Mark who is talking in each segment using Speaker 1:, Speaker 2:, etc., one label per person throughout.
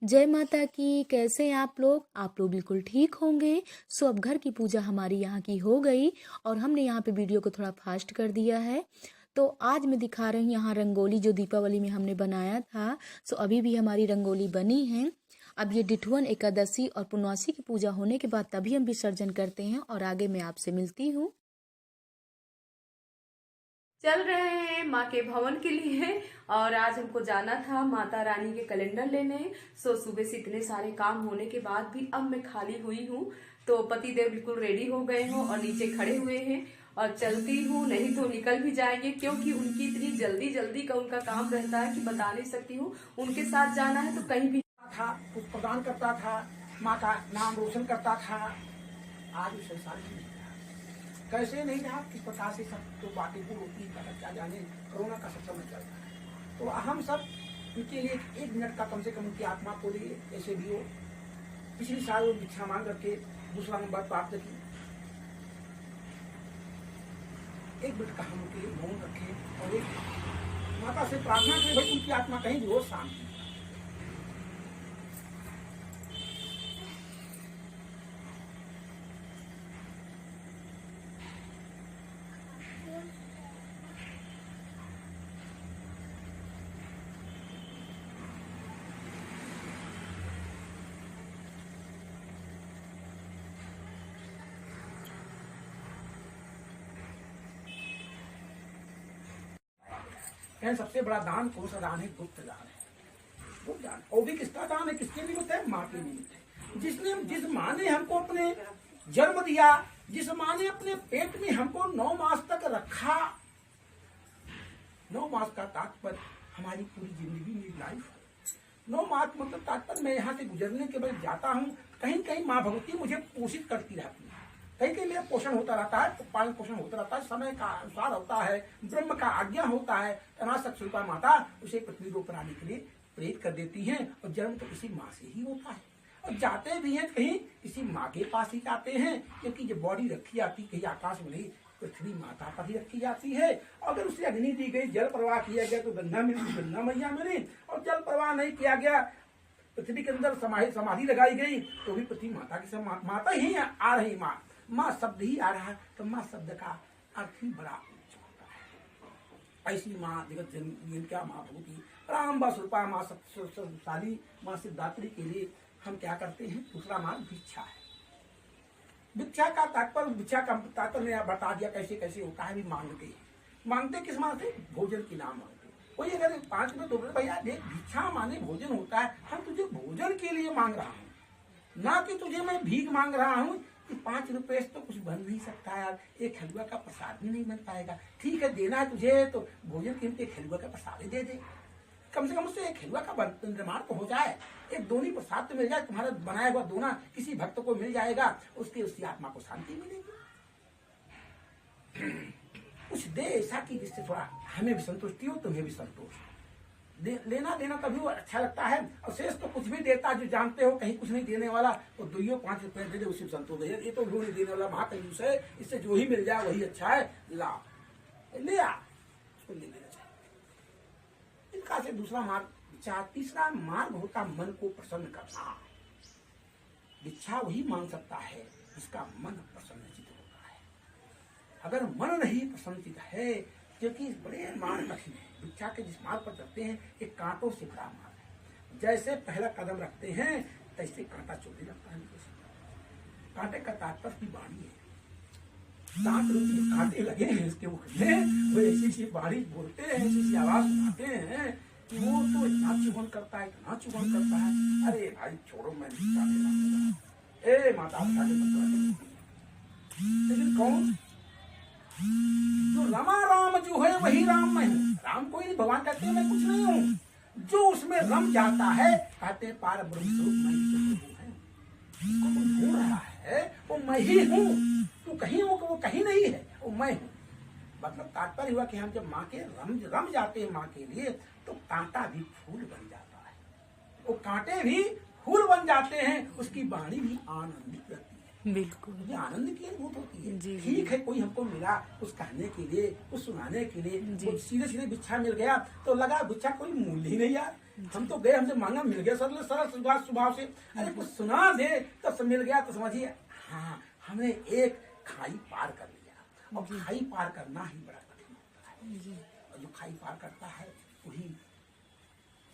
Speaker 1: जय माता की। कैसे हैं आप लोग? आप लोग बिल्कुल ठीक होंगे। सो अब घर की पूजा हमारी यहाँ की हो गई और हमने यहाँ पे वीडियो को थोड़ा फास्ट कर दिया है। तो आज मैं दिखा रही हूँ यहाँ रंगोली जो दीपावली में हमने बनाया था। सो अभी भी हमारी रंगोली बनी है। अब ये डिठुवन एकादशी और पूर्णवासी की पूजा होने के बाद तभी हम विसर्जन करते हैं और आगे मैं आपसे मिलती हूँ।
Speaker 2: चल रहे हैं माँ के भवन के लिए और आज हमको जाना था माता रानी के कैलेंडर लेने। सो सुबह से इतने सारे काम होने के बाद भी अब मैं खाली हुई हूँ। तो पतिदेव बिल्कुल रेडी हो गए हो और नीचे खड़े हुए हैं और चलती हूँ, नहीं तो निकल भी जाएंगे क्योंकि उनकी इतनी जल्दी जल्दी का उनका काम रहता है कि बता नहीं सकती हूँ। उनके साथ जाना है तो कहीं भी
Speaker 3: था, कुछ प्रदान करता था, माँ का नाम रोशन करता था। आज उस संसार में नहीं रहा। कैसे नहीं रहा, किस प्रकार से सब तो बातें पूर्ण होती है, क्या जाने। कोरोना का सब समय चल रहा है तो हम सब उनके लिए एक मिनट का कम से कम उनकी आत्मा को लिए ऐसे भी हो। पिछले साल वो भिक्षा मांग रखे, दूसरा नंबर प्राप्त की। एक मिनट का हम उनके लिए मौन रखें और एक माता से प्रार्थना करें भाई उनकी आत्मा कहीं भी हो शांति। सबसे बड़ा दान कौन सा दान है? गुप्त दान है। गुप्त दान और भी किसका दान है? किसके निमित्त है? माँ के निमित्त है। जिस माँ ने हमको अपने जन्म दिया, जिस माँ ने अपने पेट में हमको 9 मास तक रखा। 9 मास का तात्पर्य हमारी पूरी जिंदगी में लाइफ है। 9 मास मतलब तात्पर्य मैं यहाँ से गुजरने के बाद जाता हूँ, कहीं कहीं माँ भगवती मुझे पोषित करती रहती है, कहीं कहीं मेरा पोषण होता रहता है, पालन पोषण होता रहता है, समय का अनुसार होता है, ब्रह्म का आज्ञा होता है। तनाशक स्वरूपा माता उसे पृथ्वी को बनाने के लिए प्रेरित कर देती हैं और जन्म तो किसी माँ से ही होता है और जाते भी हैं कहीं किसी माँ के पास ही जाते हैं, क्योंकि जो बॉडी रखी जाती कहीं आकाश में नहीं, पृथ्वी माता पर ही रखी जाती है। अगर उसे अग्नि दी गई, जल प्रवाह किया गया तो गंगा मिली, गंगा मैया मिली, और जल प्रवाह नहीं किया गया, पृथ्वी के अंदर समाधि लगाई गई तो भी पृथ्वी माता की माता ही आ रही। माँ शब्द ही आ रहा है तो माँ शब्द का अर्थ ही बड़ा ऊंचा होता है। ऐसी माँ जगत जिनका माँ भगवती राम स्वरूपा माँ शक्तिशाली माँ सिद्धात्री के लिए हम क्या करते हैं? दूसरा मार्ग भिक्षा है। भिक्षा का तात्पर्य ने बता दिया कैसे कैसे होता है। भी मांगते किस मांगते? भोजन की नाम मांगते। कोई अगर 5 रुपए 2 रुपए भैया देख, भिक्षा माने भोजन होता है। हम तुझे भोजन के लिए मांग रहा हूँ, ना कि तुझे मैं भीख मांग रहा हूँ कि 5 रुपए से तो कुछ बन नहीं सकता यार, एक हलवा का प्रसाद भी नहीं बन पाएगा। ठीक है, देना है तुझे तो भोजन के एक हलवा का प्रसाद ही दे दे, कम से कम उससे एक हलवा का निर्माण तो हो जाए, एक दोनी प्रसाद तो मिल जाए, तुम्हारा बनाया हुआ दोना किसी भक्त को मिल जाएगा, उसकी आत्मा को शांति मिलेगी। कुछ दे ऐसा कि जिससे थोड़ा हमें भी संतुष्टि हो, तुम्हें भी संतोष। लेना देना तभी वो अच्छा लगता है। और शेष तो कुछ भी देता जो जानते हो कहीं कुछ नहीं देने वाला, तो 2-5 रुपए दे दे उसी संतोष है। ये तो वो नहीं देने वाला महाकंजूस है, इससे जो ही मिल जाए वही अच्छा है, ला ले आ, उसको ले लेना चाहिए। इनका से दूसरा मार्ग भिक्षा। तीसरा मार्ग होता मन को प्रसन्न करना। भिक्षा वही मांग सकता है जिसका मन प्रसन्नचित होता है। अगर मन नहीं प्रसन्नचित है, क्योंकि बड़े मार्ग कठिन है। भिक्षा के जिस मार्ग पर चलते हैं एक कांटों से भरा मार्ग है। जैसे पहला कदम रखते हैं तैसे कांटा चुभने लगता है। कांटे का तात्पर्य की बाणी है। दांत कांटे लगे हैं इसके मुख में, वो ऐसी बाणी बोलते हैं, ऐसी आवाज सुनाते हैं कि वो तो इतना चुभन करता है, इतना चुभन करता है। अरे भाई छोड़ो, मैं ए माता लेकिन कौन? जो रमा राम जो है वही राम मैं हूँ। राम कोई नहीं, भगवान कहते हैं मैं कुछ नहीं हूँ। जो उसमें रम जाता है कहते हैं पार ब्रह्म स्वरूप मैं ही जिसको ढूंढ रहा है वो मैं ही हूँ। तू कहीं हो वो कहीं नहीं है, वो मैं हूँ। मतलब तात्पर्य हुआ कि हम जब माँ के रम जाते हैं माँ के लिए तो कांटा भी फूल बन जाता है, वो कांटे भी फूल बन जाते हैं, उसकी वाणी भी आनंदित रहती है।
Speaker 1: बिल्कुल,
Speaker 3: ये आनंद की अनुभूत होती है।
Speaker 1: जी,
Speaker 3: ठीक है, कोई हमको मिला कुछ कहने के लिए, कुछ सुनाने के लिए, कुछ सीधे सीधे भिक्षा मिल गया तो लगा भिक्षा कोई मूल्य ही नहीं यार, हम तो गए, हमसे मांगा, मिल गया सरल सरल स्वभाव से। अरे कुछ सुना दे तो मिल गया तो समझिए हाँ हमने एक खाई पार कर लिया। और खाई पार करना ही बड़ा कठिन होता है, और जो खाई पार करता है वही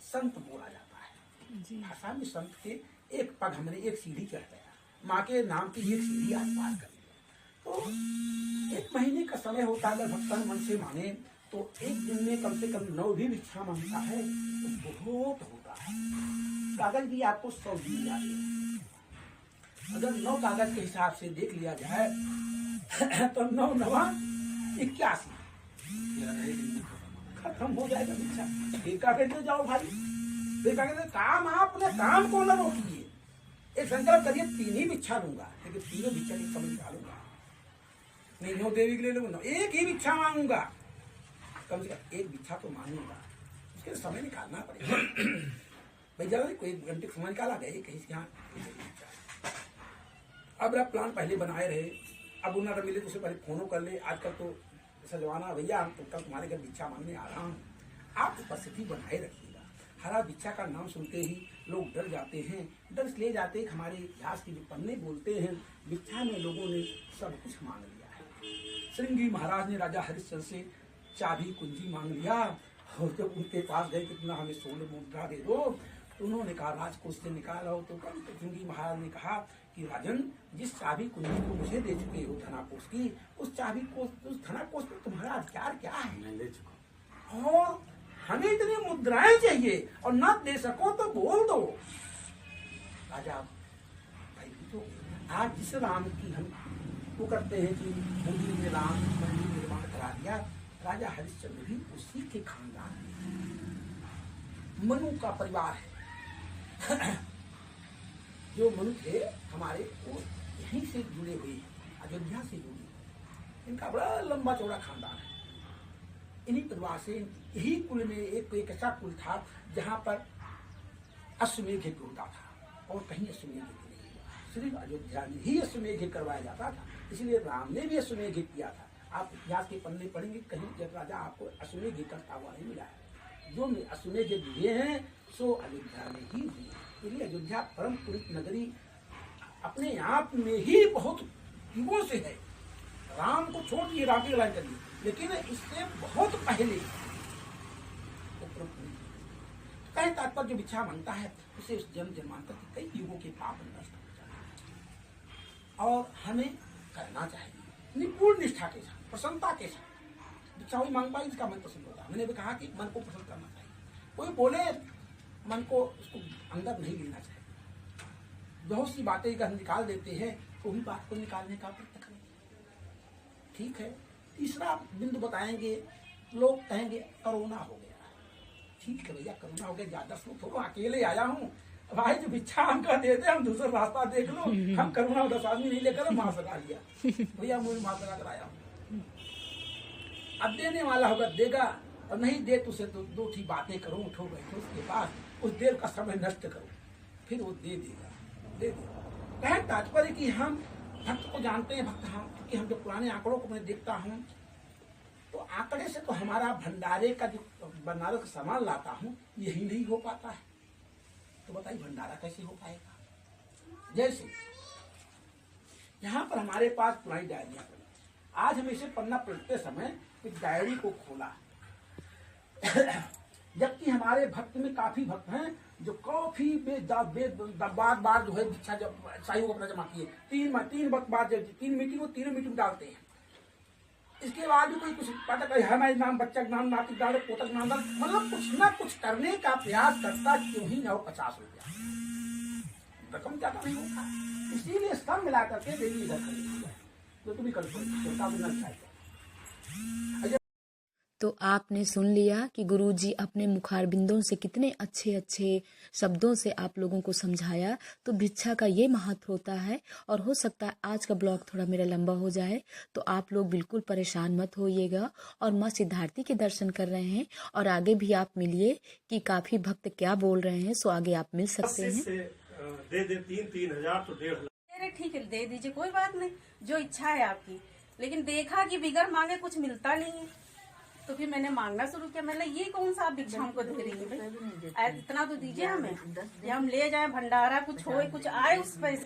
Speaker 3: संत बोला जाता है। भाषा में संत के एक पग हमने एक सीढ़ी चढ़ गया, माँ के नाम की एक सीढ़ी आज पार कर लिया। तो 1 महीने का समय होता है, अगर भक्तन मन से माने तो 1 दिन में कम से कम 9 भी भिक्षा मांगता है तो बहुत होता है। कागज भी आपको 100 दी जाती है। अगर 9 कागज के हिसाब से देख लिया जाए तो 9 9 81 खत्म हो जाएगा भिक्षा। फिर कागज ले जाओ भाई, फिर कागज काम, आप अपने काम को न रोकिए। एक संकल्प करिए 3 ही भिक्षा लूंगा, लेकिन तीनों भिक्षा की समझ निकालूंगा नहीं। 9 देवी के ले लूंगा, 1 ही भिक्षा मांगूंगा, कम से कम 1 भिक्षा तो मांगूंगा। उसके समय निकालना पड़ेगा भाई, जरा कोई घंटे समय निकाला गए कहीं से यहाँ। अब आप प्लान पहले बनाए रहे, अब उन्हें मिले तो उससे पहले फोनो कर ले। आजकल तो सजवाना भैया हम तो कल तुम्हारे घर भिक्षा मांगने आ रहा हूँ, आप उपस्थिति बनाए रखिएगा। हरा भिक्षा का नाम सुनते ही लोग डर जाते हैं, डर इसलिए जाते हैं कि हमारे इतिहास के जो पन्ने बोलते हैं भिक्षा में लोगों ने सब कुछ मांग लिया है। श्रृंगी महाराज ने राजा हरिश्चंद्र से चाबी कुंजी मांग लिया, और जब उनके पास गए कितना हमें 16 मुद्रा दे दो, तो उन्होंने कहा राजकोष से निकालो। तो श्रृंगी महाराज ने कहा कि राजन, जिस चाबी कुंजी को मुझे दे चुके हो धनाकोष की, उस चाबी को, उस धनाकोष में तुम्हारा अधिकार क्या है? मैं ले चुका, और हमें इतनी मुद्राएं चाहिए और न दे सको तो बोल दो। राजा भाई तो आज जिस राम की हम वो करते हैं कि मंदिर में राम मंदिर निर्माण करा दिया, राजा हरिश्चंद्र भी उसी के खानदान मनु का परिवार है। जो मनु थे हमारे, वो यहीं से जुड़े हुए हैं, अयोध्या से जुड़े। इनका बड़ा लंबा चौड़ा खानदान है। इन्हीं परिवार से, यही कुल में एक ऐसा कुल था जहां पर अश्वमेध यज्ञ होता था, और कहीं अश्वमेध यज्ञ नहीं हुआ, सिर्फ अयोध्या में ही अश्वमेध यज्ञ करवाया जाता था। इसलिए राम ने भी अश्वमेध यज्ञ किया था। आप इतिहास के पन्ने पढ़ेंगे, कहीं जब राजा आपको अश्वमेध यज्ञ करता हुआ नहीं मिला है। जो अश्वमेध यज्ञ हुए हैं सो अयोध्या में ही हुए। इसलिए अयोध्या परम पुरित नगरी अपने आप में ही बहुत युगों से है। राम को छोड़ दिए, राम की लड़ाई करिए, लेकिन इससे बहुत पहले कई तात्पर्य जो भिक्षा मांगता है उसे उस जन्म जन्मांतर के कई युगों के पाप नष्ट हो जाते हैं। और हमें करना चाहिए निपुण निष्ठा के साथ, प्रसन्नता के साथ। भिक्षा वही मांग पाए जिसका मन प्रसन्न होता है। मैंने भी कहा कि मन को प्रसन्न करना चाहिए। कोई बोले मन को उसको अंदर नहीं लेना चाहिए। बहुत सी बातें अगर हम निकाल देते हैं तो वही बात को निकालने का प्रयत्न करें, ठीक है। तीसरा बिंदु बताएंगे, लोग कहेंगे कोरोना हो गया। ठीक है भैया, कोरोना हो गया, ज्यादा सुख थोड़ा, अकेले आया हूँ भाई, जो भिक्षा हमका देते हम दूसरा रास्ता देख लो। हम कोरोना 10 आदमी नहीं लेकर मास्क लगा लिया भैया, मुझे मास्क लगा कर आया हूँ। अब देने वाला होगा देगा, और नहीं दे तो उसे दो ठीक बातें करो, उठो बैठो उसके बाद उस देर का समय नष्ट करो, फिर वो दे देगा। कहे तात्पर्य कि हम भक्त को जानते हैं, भक्त हम, क्योंकि हम जब पुराने आंकड़ों को मैं देखता हूँ तो आंकड़े से तो हमारा भंडारे का जो बनारस का सामान लाता हूँ यही नहीं हो पाता है। तो बताइए भंडारा कैसे हो पाएगा? जैसे यहाँ पर हमारे पास पुरानी डायरिया पड़ी, आज हम इसे पन्ना पलटते समय इस डायरी को खोला जबकि हमारे भक्त में काफी भक्त हैं जो काफी बार जो है भिक्षा जब सहयोग अपना जमा किए, 3 वक्त बाद 3 मीटिंग, 3 मीटिंग डालते हैं। इसके बाद भी कोई कुछ पता कर हमारे नाम, बच्चा नाम, नाती डाले, पोतक नाम डाले, मतलब कुछ ना कुछ करने का प्रयास करता, क्यों ही ना हो 50 रुपया, रकम ज्यादा नहीं होता। इसीलिए सब मिला करके देवी इधर खरीदी है, जो तुम्हें कल चाहिए।
Speaker 1: तो आपने सुन लिया कि गुरुजी अपने मुखारबिंदों से कितने अच्छे अच्छे शब्दों से आप लोगों को समझाया। तो भिक्षा का ये महत्व होता है। और हो सकता है आज का ब्लॉग थोड़ा मेरा लंबा हो जाए, तो आप लोग बिल्कुल परेशान मत होइएगा। और माँ सिद्धार्थी के दर्शन कर रहे हैं, और आगे भी आप मिलिए कि काफी भक्त क्या बोल रहे हैं, सो आगे आप मिल सकते हैं।
Speaker 4: दे 3,000 तो 1,500।
Speaker 5: ठीक है, दे दीजिए, कोई बात नहीं, जो इच्छा है आपकी। लेकिन देखा कि बिगर मांगे कुछ मिलता नहीं है, तो तो फिर मैंने मांगना शुरू किया। मैंने ये कौन सा आप भिक्षा हमको दे रही है भाई, इतना तो दीजिए हमें, ये हम ले जाए भंडारा, कुछ हो कुछ आए उस पैसे।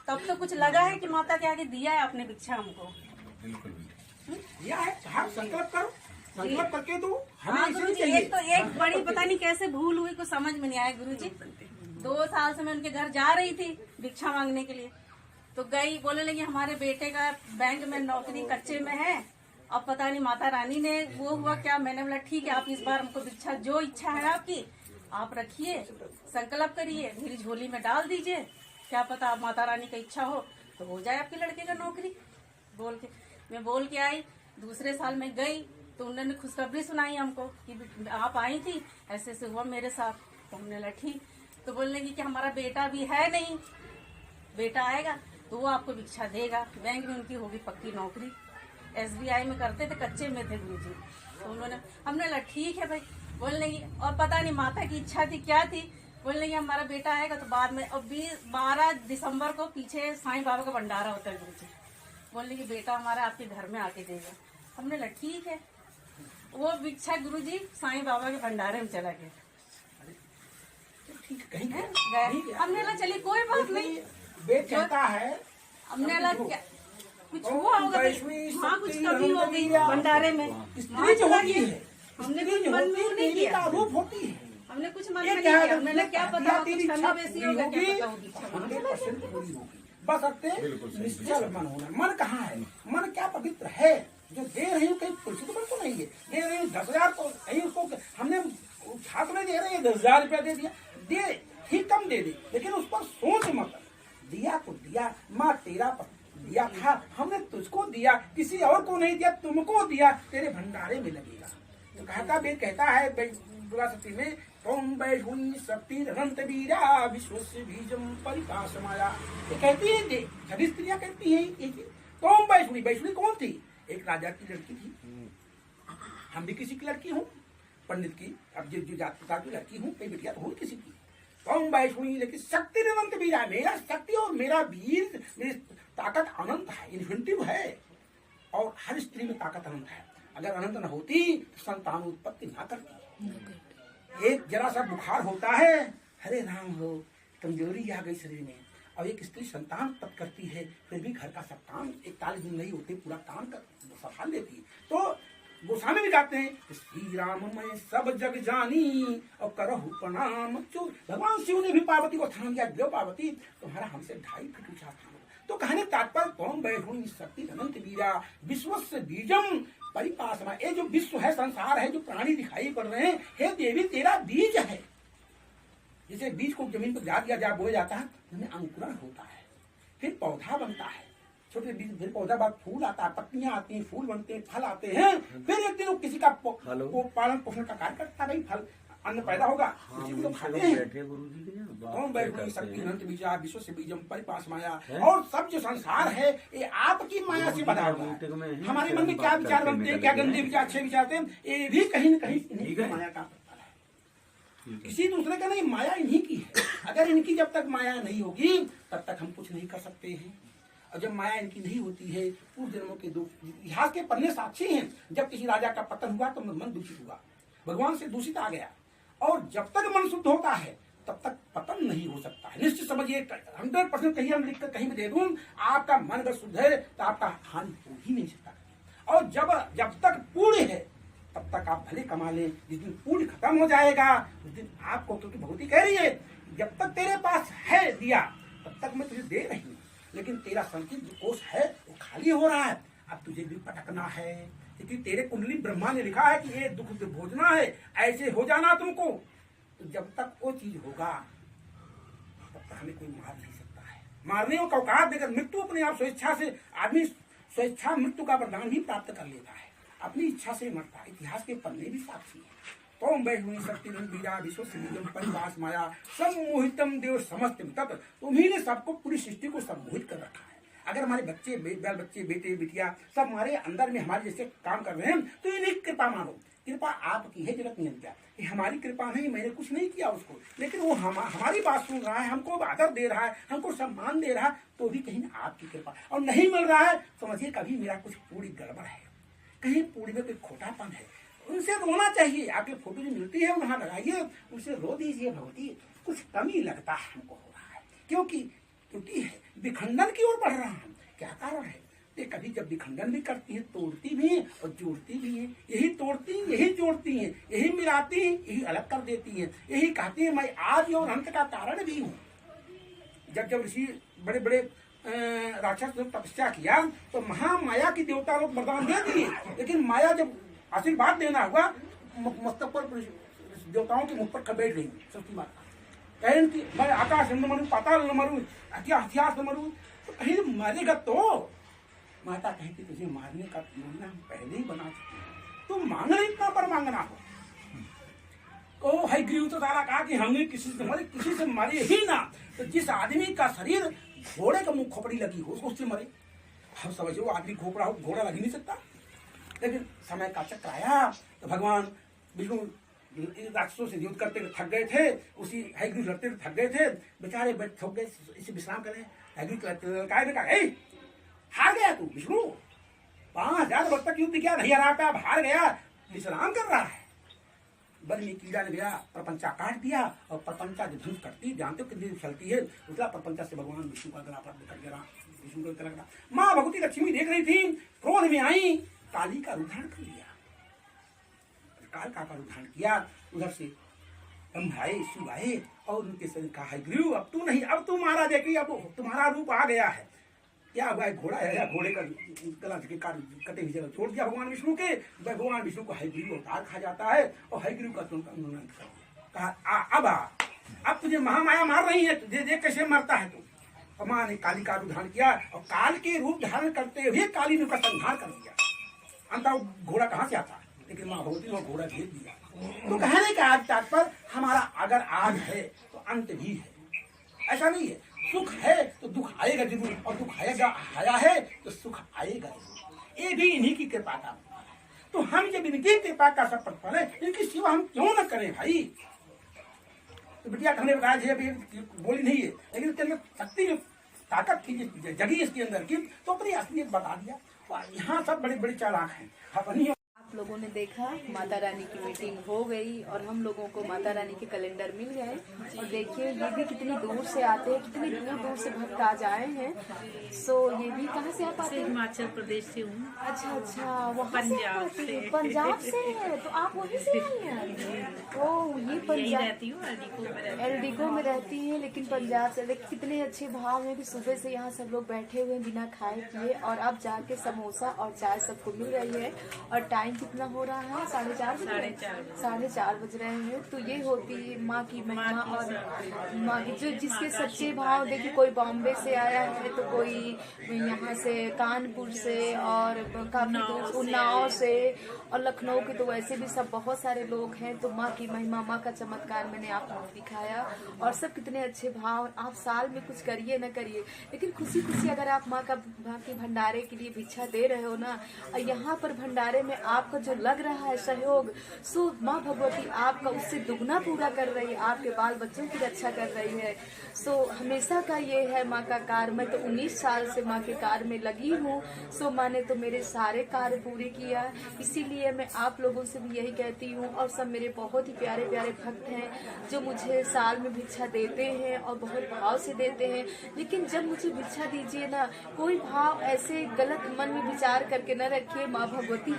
Speaker 5: तब तो कुछ लगा है कि माता के आगे दिया है आपने भिक्षा हमको।
Speaker 3: दिया है, हाँ, संकल्प करो, संकल्प करके दो।
Speaker 5: हाँ
Speaker 3: हमें
Speaker 5: गुरु
Speaker 3: इसे
Speaker 5: जी,
Speaker 3: चाहिए।
Speaker 5: एक तो एक बड़ी पता नहीं कैसे भूल हुई, कुछ समझ में नहीं आया गुरु जी। 2 साल से मैं उनके घर जा रही थी भिक्षा मांगने के लिए, तो गई, बोलने लगी हमारे बेटे का बैंक में नौकरी कच्चे में है, अब पता नहीं माता रानी ने वो हुआ क्या। मैंने बोला ठीक है, आप इस बार हमको भिक्षा जो इच्छा है आपकी आप रखिए, संकल्प करिए, मेरी झोली में डाल दीजिए, क्या पता आप माता रानी की इच्छा हो तो हो जाए आपके लड़के का नौकरी। बोल के मैं बोल के आई। दूसरे साल में गई तो उन्होंने खुशखबरी सुनाई हमको कि आप आई थी, ऐसे ऐसे हुआ मेरे साथ। तो हमने बोला ठीक। तो बोलने की कि हमारा बेटा भी है नहीं, बेटा आएगा तो वो आपको भिक्षा देगा, बैंक में उनकी होगी पक्की नौकरी, SBI में करते थे, कच्चे में थे गुरुजी। तो उन्होंने, हमने बोला ठीक है भाई। बोलने की और पता नहीं माता की इच्छा थी क्या थी, बोलने की हमारा बेटा आएगा तो बाद में। और 12 दिसंबर को पीछे साईं बाबा का भंडारा होता है गुरुजी, बोलने की बेटा हमारा आपके घर में आके देगा। हमने बोला ठीक है। वो भिक्षा गुरुजी साईं बाबा के भंडारे में चला गया।
Speaker 3: ठीक है, कहीं
Speaker 5: हैं?
Speaker 3: ठीक
Speaker 5: गए।
Speaker 3: है।
Speaker 5: हमने बोला चलिए कोई बात नहीं,
Speaker 3: वेद कहता है,
Speaker 5: हमने बोला क्या कुछ हुआ होगा भाई, हाँ कुछ कमी हो गई भंडारे में।
Speaker 3: स्त्री जो होती है,
Speaker 5: हमने
Speaker 3: स्त्री
Speaker 5: कुछ
Speaker 3: जो
Speaker 5: मन
Speaker 3: होती
Speaker 5: में
Speaker 3: है,
Speaker 5: वो नहीं
Speaker 3: देवी
Speaker 5: किया,
Speaker 3: का रूप होती है।
Speaker 5: हमने कुछ मन
Speaker 3: ये
Speaker 5: में
Speaker 3: क्या
Speaker 5: नहीं
Speaker 3: है,
Speaker 5: किया। हमने क्या पता कुछ
Speaker 3: तेरी
Speaker 5: कमी
Speaker 3: इच्छा
Speaker 5: बेसी
Speaker 3: पूरी
Speaker 5: होगा, क्या
Speaker 3: होगी,
Speaker 5: पता होगी इच्छा।
Speaker 3: 100% पूरी होगी। बस अपने निश्चल मन होना। मन कहाँ है? मन क्या पवित्र है? जो दे रही हूँ कहीं तुलसी तो बिल्कुल नहीं है, दे रही हूँ 10,000 तो कहीं उसको हमने छात्र में दे रहे हैं 10,000 रुपया दे दिया, दे ही कम दे दे, लेकिन उस पर सोच मत। दिया तो दिया, माँ तेरा दिया था, हमने तुझको दिया, किसी और को नहीं दिया, तुमको दिया, तेरे भंडारे में लगेगा। तो कहता वेद कहता है दुरासती में, तुम वैष्णवी शक्ति अनंत वीरा विश्वस्य बीजम परिपासमाया। ये कहती है, सभी स्त्रियां कहती हैं ये चीज। तुम वैष्णवी, वैष्णवी कौन थी? एक राजा की लड़की थी, हम भी किसी की लड़की हूँ, पंडित की, अब जो जात प्रकार की लड़की हूँ, कई बेटियां तो हूँ किसी की। तुम वैष्णवी लेकिन शक्ति अनंत वीरा, मेरा शक्ति और मेरा वीर, मेरी ताकत अनंत है, इन्फिनिटिव है, और हर स्त्री में ताकत अनंत है। अगर अनंत न होती तो संतान उत्पत्ति ना करती। एक जरा सा बुखार होता है, हरे राम हो, कमजोरी आ गई शरीर में, और एक स्त्री संतान उत्पत्ति करती है, फिर भी घर का सब काम 41 दिन नहीं होते, पूरा काम कर संभाल लेती है। तो गोस्वामी भी गाते हैं, श्री राम मैं सब जग जानी और करहु प्रणाम। जो भगवान शिव ने भी पार्वती को थाम दिया, देव पार्वती तुम्हारा हमसे 2.5 फीट ऊंचा थाम। तो कहने तात्पर्य, तुम वैष्णवी शक्ति अनंत वीरा विश्वस्य बीजम परिपासमा। ये जो विश्व है, संसार है, जो प्राणी दिखाई पड़ रहे हैं, हे देवी तेरा बीज है। जैसे बीज को जमीन पर गिरा दिया जा, बोया जाता है, उनमें अंकुरण होता है, फिर पौधा बनता है, छोटे बीज, फिर पौधा बाद फूल आता है, पत्तियां आती हैं, फूल बनते हैं, फल आते हैं, फिर एक दिन वो किसी का पालन पोषण का कार्य करता है, फल अन्न पैदा होगा, उसी को खाते हैं। कौन वैष्णवी शक्ति अनंत बीजा विश्व से बीजम परिपासमाया। और सब जो संसार है ये आपकी माया से बना हुआ है। हमारे मन में क्या विचार बनते हैं, क्या गंदे विचार, अच्छे विचार हैं, ये भी कहीं न कहीं इन्हीं की माया का है, किसी दूसरे का नहीं, माया इन्हीं की है। अगर इनकी जब तक माया नहीं होगी तब तक हम कुछ नहीं कर सकते हैं, और जब माया इनकी नहीं होती है, पूर्व जन्मों के इतिहास के पन्ने साक्षी हैं। जब किसी राजा का पतन हुआ तो मन दूषित हुआ, भगवान से दूषित आ गया, और जब तक मन शुद्ध होता है तब तक पतन नहीं हो सकता है। निश्चित समझिए, 100% कहीं हम लिखकर कहीं भी दे दूं, आपका मन अगर शुद्ध है तो आपका हानि हो ही नहीं सकता। और जब तक पुण्य है तब तक आप भले कमा लें, जिस दिन पुण्य खत्म हो जाएगा उस दिन आपको, क्योंकि भगवती कह रही है, जब तक तेरे पास है दिया तब तक मैं तुझे दे रही हूँ, लेकिन तेरा संचित जो कोष है वो खाली हो रहा है, अब तुझे भी पटकना है, क्योंकि तेरे कुंडली ब्रह्मा ने लिखा है कि ये दुख भोजना है, ऐसे हो जाना तुमको। तो जब तक वो चीज होगा तब तक हमें कोई मार नहीं सकता है। मारने को औकात देकर मृत्यु अपने आप स्वेच्छा से, आदमी स्वेच्छा मृत्यु का वरदान भी प्राप्त कर लेता है, अपनी इच्छा से मरता है। इतिहास के पन्ने भी साक्षी है। तुम वैष्णवी शक्ति बीजा विश्व परिवास माया सम्मोहितम देव समस्त तत्, तुम्ही ने सबको, पूरी सृष्टि को सम्मोहित कर रखा है। अगर हमारे बच्चे, बाल बच्चे, बेटे बेटियां सब हमारे अंदर में हमारे जैसे काम कर रहे हैं तो इन्हीं कृपा मानो। कृपा आपकी है, जगत नियंत्रण। ये हमारी कृपा नहीं, मैंने कुछ नहीं किया उसको, लेकिन वो हमारी बात सुन रहा है, हमको आदर दे रहा है, हमको सम्मान दे रहा है, तो भी कहीं आपकी कृपा। और नहीं मिल रहा है समझिए कभी मेरा कुछ पूरी गड़बड़ है, कहीं पूरी में कोई खोटापन है, उनसे रोना चाहिए। आपकी फोटो जो मिलती है वहां लगाइए, उनसे रो दीजिए, भगवती कुछ कमी लगता है हमको हो रहा है, क्योंकि त्रुटि है, विखंडन की ओर बढ़ रहा है। क्या कारण है? ये कभी जब विखंडन भी करती है, तोड़ती भी है और जोड़ती भी है। यही तोड़ती, यही जोड़ती है, यही मिलाती है, यही अलग कर देती है, यही कहती है मैं आदि और अंत का कारण भी हूँ। जब जब ऋषि बड़े बड़े राक्षस ने तपस्या किया तो महामाया की देवता लोग वरदान दे दिए, लेकिन माया जब आशीर्वाद देना हुआ मस्तक पर देवताओं के मुख पर बैठ गई सरस्वती माता, कहें कि मैं आकाश न मरूं, पाताल न मरूं, इतिहास न मरूं, तो कहीं मरेगा तो माता कहती तुझे मारने का योजना हम पहले ही बना चुके हैं, तुम मांगना इतना पर मांगना हो। ओ हयग्रीव तो सारा कहा कि हमने किसी से मरे ही ना, तो जिस आदमी का शरीर घोड़े का मुंह खोपड़ी लगी हो उससे मरे। हम समझो आदमी खोपड़ा हो, घोड़ा लग ही नहीं सकता। लेकिन समय का चक्र आया तो भगवान विष्णु राक्षसों से युद्ध करते थक गए थे, उसी हयग्रीव लड़ते थक गए थे, बेचारे थक गए, इसे विश्राम करें। हयग्रीव हार गया तू विष्णु, 5000 वर्ष तक युद्ध किया, नहीं हरा पाया, हार गया, विश्राम कर रहा है। वन में कीड़ा ने गया, प्रपंचा काट दिया, और प्रपंचा जो धनुष कटती, जानते हो कितनी चलती है, उसका प्रपंचा से भगवान विष्णु का गला पर कट गया, विष्णु को लगा। माँ भगवती लक्ष्मी देख रही थी, क्रोध में आई, काली का रूप धारण कर लिया, काल का रूप धारण किया। उधर से ब्रह्मा आए, शिव आए और उनके शरीर का हयग्रीव अब तू नहीं, अब तू मारा, देखिए अब तुम्हारा रूप आ गया है। क्या हुआ? घोड़ा है या घोड़े का गला कटे हुई जगह छोड़ दिया भगवान विष्णु के। भगवान विष्णु को हयग्रीव अवतार कहा जाता है, और हयग्रीव का उन्होंने कहा अब तुझे महामाया मार रही है, तुझे देख कैसे मरता है तू। माँ ने काली का रूप धारण किया, और काल के रूप धारण करते हुए काली ने उसका संहार कर दिया। अंत घोड़ा कहाँ से आता, लेकिन माँ भगवती ने घोड़ा भेज दिया। तो कहने का आज तात्पर्य हमारा अगर आज है तो अंत भी है, ऐसा नहीं है। सुख है तो दुख आएगा जरूर, और दुख आया है तो सुख आएगा जरूर। ये भी इन्हीं की कृपा का है। तो हम जब इनकी कृपा का सब प्रतिफल है, इनकी सेवा हम क्यों न करें भाई। तो बिटिया हमने बताया अभी बोली नहीं है, लेकिन उसके अंदर शक्ति जो ताकत थी जगी इसके अंदर की, तो अपनी असलियत बता दिया। यहाँ सब बड़े बड़े चालाक हैं अपनी।
Speaker 2: आप लोगों ने देखा माता रानी की मीटिंग हो गई और हम लोगों को माता रानी के कैलेंडर मिल गए। और देखिए ये भी कितनी दूर से आते हैं, कितनी दूर दूर से भक्त आज आए हैं। सो ये भी कहाँ से आप आते हैं?
Speaker 5: हिमाचल प्रदेश से हूँ।
Speaker 2: अच्छा अच्छा, वहाँ से आप आते हैं? पंजाब से है, तो आप वहीं से आई हैं? ओह ये पंजाब एलडीको में रहती है, लेकिन पंजाब से। देखिए कितने अच्छे भाव हैं कि सुबह से यहाँ सब लोग बैठे हुए बिना खाए पिए, और अब जाके समोसा और चाय सबको मिल रही है। और टाइम कितना हो रहा है? 4:30 बज रहे हैं। तो ये होती है माँ की महिमा और माँ की जो जिसके सच्चे भाव। देखिए कोई बॉम्बे से आया है, तो कोई यहाँ से कानपुर से, और काफी उन्नाव से, और लखनऊ के, तो वैसे भी सब बहुत सारे लोग हैं। तो माँ की महिमा, माँ का चमत्कार मैंने आप लोगों को दिखाया, और सब कितने अच्छे भाव। आप साल में कुछ करिए न करिए, लेकिन खुशी खुशी अगर आप माँ के भंडारे के लिए भिक्षा दे रहे हो ना, और यहाँ पर भंडारे में आपका जो लग रहा है सहयोग, सो माँ भगवती आपका उससे दुगना पूरा कर रही है, आपके बाल बच्चों की रक्षा कर रही है। सो हमेशा का ये है माँ का कार्य। मैं तो 19 साल से माँ के कार्य में लगी हूँ। सो माँ ने तो मेरे सारे कार्य पूरे किया, इसीलिए मैं आप लोगों से भी यही कहती हूँ। और सब मेरे बहुत ही प्यारे प्यारे भक्त हैं जो मुझे साल में भिक्षा देते हैं, और बहुत भाव से देते हैं। लेकिन जब मुझे भिक्षा दीजिए ना, कोई भाव ऐसे गलत मन में विचार करके न रखिए, माँ भगवती।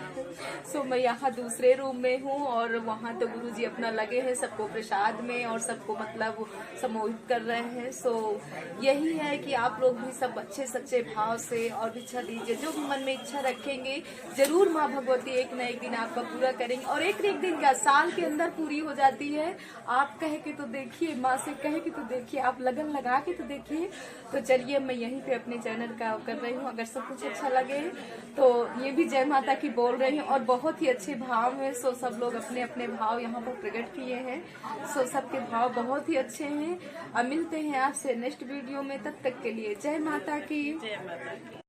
Speaker 2: सो मैं यहाँ दूसरे रूम में हूँ, और वहाँ तो गुरुजी अपना लगे हैं सबको प्रसाद में, और सबको मतलब सम्मोहित कर रहे हैं। सो यही है कि आप लोग भी सब अच्छे सच्चे भाव से और भिक्षा दीजिए। जो भी मन में इच्छा रखेंगे जरूर माँ भगवती एक न एक दिन आपका पूरा करेंगे। और एक न एक दिन क्या, साल के अंदर पूरी हो जाती है। आप कह के तो देखिए, माँ से कह के तो देखिए, आप लगन लगा के तो देखिए। तो चलिए मैं यहीं पे अपने चैनल का कर रही हूँ। अगर सब कुछ अच्छा लगे तो ये भी जय माता की बोल रही हूँ, और बहुत ही अच्छे भाव है। सो सब लोग अपने अपने भाव यहाँ पर प्रकट किए हैं। सो सबके भाव बहुत ही अच्छे हैं। अब मिलते हैं आपसे नेक्स्ट वीडियो में, तब तक के लिए जय माता की।